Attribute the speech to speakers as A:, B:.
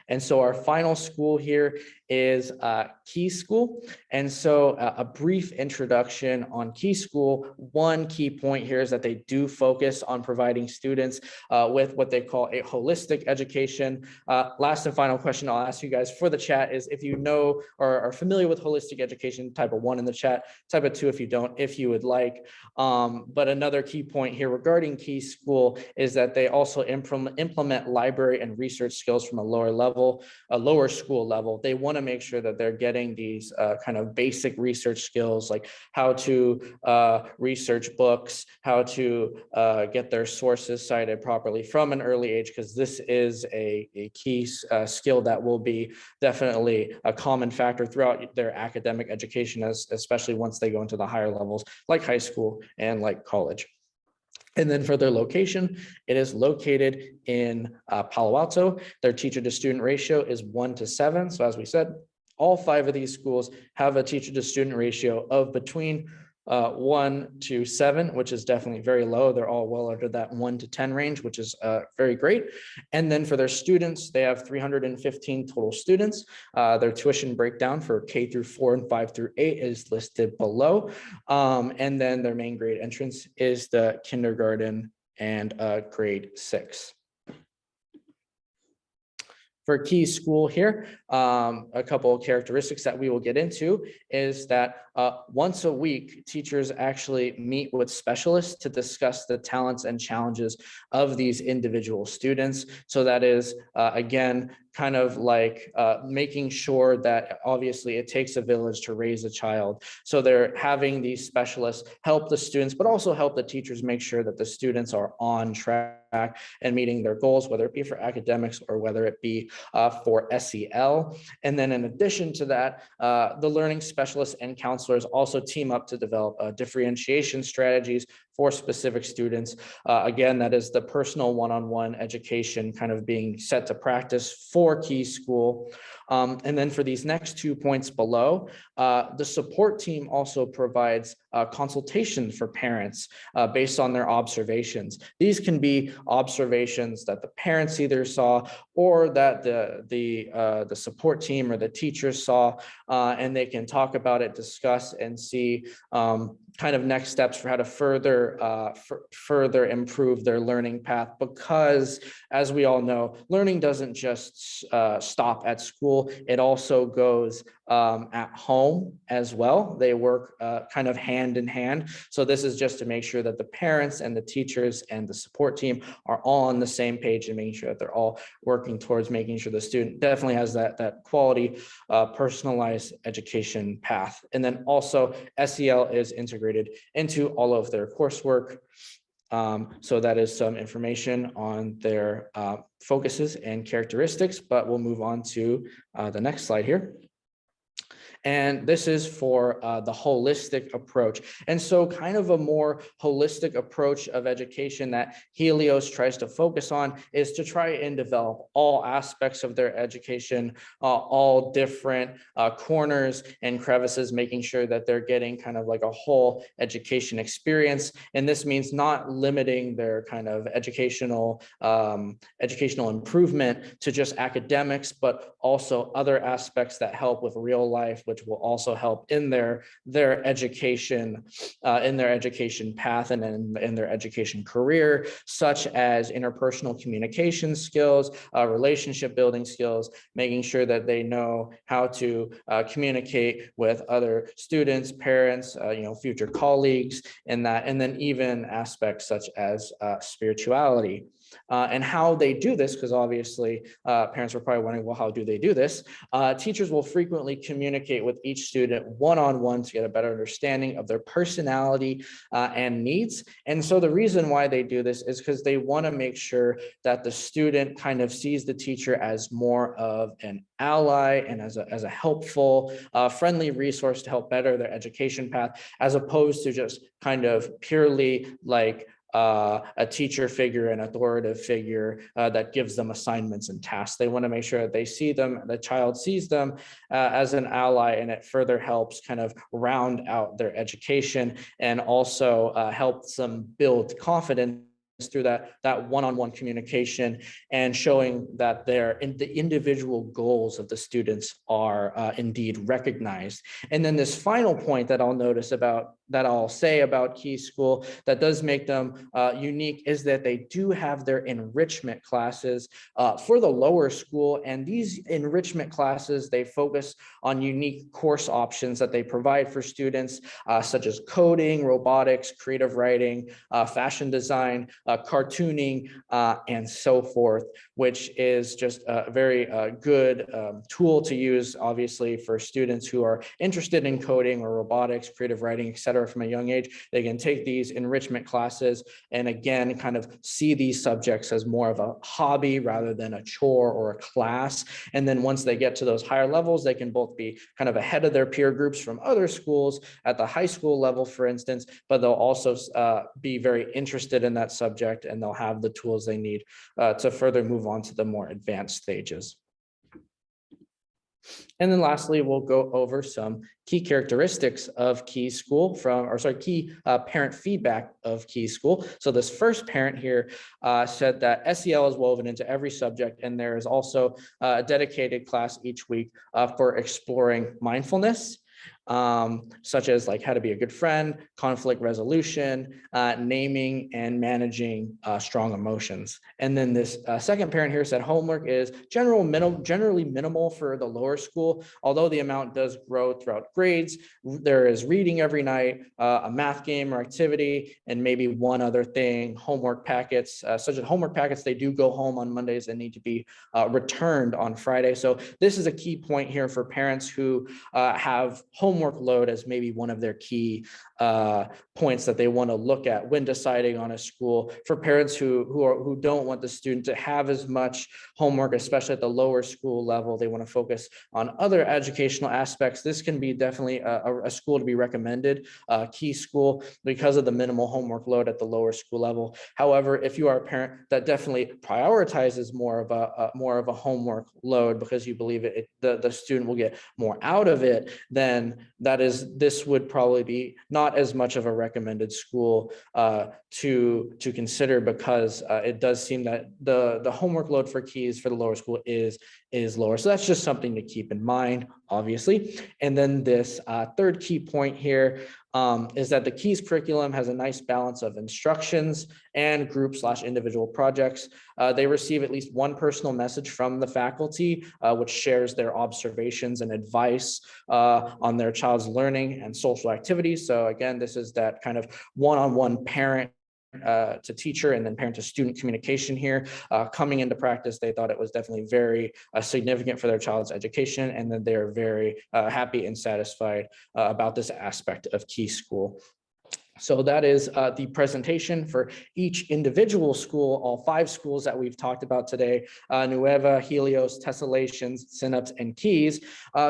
A: And so our final school here is Key School. And so a brief introduction on Key School. One key point here is that they do focus on providing students with what they call a holistic education. Last and final question I'll ask you guys for the chat is if you know or are familiar with holistic education, type a 1 in the chat, type a 2 if you don't, if you would like. But another key point here regarding Key School is that they also implement library and research skills from a lower school level. They want to make sure that they're getting these kind of basic research skills, like how to research books, how to get their sources cited properly from an early age, because this is a key skill that will be definitely a common factor throughout their academic education, especially once they go into the higher levels like high school and like college. And then for their location, it is located in Palo Alto. Their teacher to student ratio is 1:7. So as we said, all 5 of these schools have a teacher to student ratio of between 1:7, which is definitely very low. They're all well under that 1:10 range, which is very great. And then for their students, they have 315 total students. Their tuition breakdown for K-4 and 5-8 is listed below. And then their main grade entrance is the kindergarten and grade 6. For Key School here, a couple of characteristics that we will get into is that once a week, teachers actually meet with specialists to discuss the talents and challenges of these individual students. So that is, again, kind of like making sure that obviously it takes a village to raise a child. So they're having these specialists help the students, but also help the teachers make sure that the students are on track and meeting their goals, whether it be for academics or whether it be for SEL. And then in addition to that, the learning specialists and counselors also team up to develop differentiation strategies for specific students. Again, that is the personal one-on-one education kind of being set to practice for Key School. And then for these next 2 points below, the support team also provides consultation for parents based on their observations. These can be observations that the parents either saw or that the support team or the teachers saw, and they can talk about it, discuss, and see kind of next steps for how to further improve their learning path. Because as we all know, learning doesn't just stop at school. It also goes at home as well. They work kind of hand in hand. So this is just to make sure that the parents and the teachers and the support team are all on the same page and making sure that they're all working towards making sure the student definitely has that quality personalized education path. And then also SEL is integrated into all of their coursework. So that is some information on their focuses and characteristics, but we'll move on to the next slide here. And this is for the holistic approach. And so kind of a more holistic approach of education that Helios tries to focus on is to try and develop all aspects of their education, all different corners and crevices, making sure that they're getting kind of like a whole education experience. And this means not limiting their kind of educational improvement to just academics, but also other aspects that help with real life, which will also help in their education path and in their education career, such as interpersonal communication skills, relationship building skills, making sure that they know how to communicate with other students, parents, future colleagues, and then even aspects such as spirituality. And how they do this, because obviously parents were probably wondering, well, how do they do this? Teachers will frequently communicate with each student one-on-one to get a better understanding of their personality and needs. And so the reason why they do this is because they want to make sure that the student kind of sees the teacher as more of an ally and as a helpful, friendly resource to help better their education path, as opposed to just kind of purely like a teacher figure, an authoritative figure that gives them assignments and tasks. They want to make sure that they see them, the child sees them as an ally, and it further helps kind of round out their education and also helps them build confidence through that one-on-one communication and showing that the individual goals of the students are indeed recognized. And then this final point that I'll say about Key School that does make them unique is that they do have their enrichment classes for the lower school. And these enrichment classes, they focus on unique course options that they provide for students, such as coding, robotics, creative writing, fashion design, cartooning, and so forth, which is just a very good tool to use, obviously, for students who are interested in coding or robotics, creative writing, et cetera, from a young age. They can take these enrichment classes and, again, kind of see these subjects as more of a hobby rather than a chore or a class. And then once they get to those higher levels, they can both be kind of ahead of their peer groups from other schools at the high school level, for instance, but they'll also be very interested in that subject, and they'll have the tools they need to further move on to the more advanced stages. And then lastly, we'll go over some key characteristics of Key School key parent feedback of Key School. So this first parent here said that SEL is woven into every subject, and there is also a dedicated class each week for exploring mindfulness, such as like how to be a good friend, conflict resolution, naming and managing strong emotions. And then this second parent here said homework is generally minimal for the lower school, although the amount does grow throughout grades. There is reading every night, a math game or activity, and maybe one other thing, homework packets, such as homework packets, they do go home on Mondays and need to be returned on Friday. So this is a key point here for parents who have homework load as maybe one of their key points that they want to look at when deciding on a school. For parents who don't want the student to have as much homework, especially at the lower school level, they want to focus on other educational aspects. This can be definitely a school to be recommended, Key School, because of the minimal homework load at the lower school level. However, if you are a parent that definitely prioritizes more of a homework load because you believe the student will get more out of it, then this would probably be not as much of a recommended school to consider, because it does seem that the homework load for Keys for the lower school is lower. So that's just something to keep in mind, obviously. And then this third key point here is that the Keys curriculum has a nice balance of instructions and group/individual projects. They receive at least one personal message from the faculty, which shares their observations and advice on their child's learning and social activities. So again, this is that kind of one-on-one parent to teacher and then parent to student communication here. Coming into practice, they thought it was definitely very significant for their child's education, and that they're very happy and satisfied about this aspect of Key School. So that is the presentation for each individual school, all 5 schools that we've talked about today, Nueva, Helios, Tessellations, Synapse, and Keys.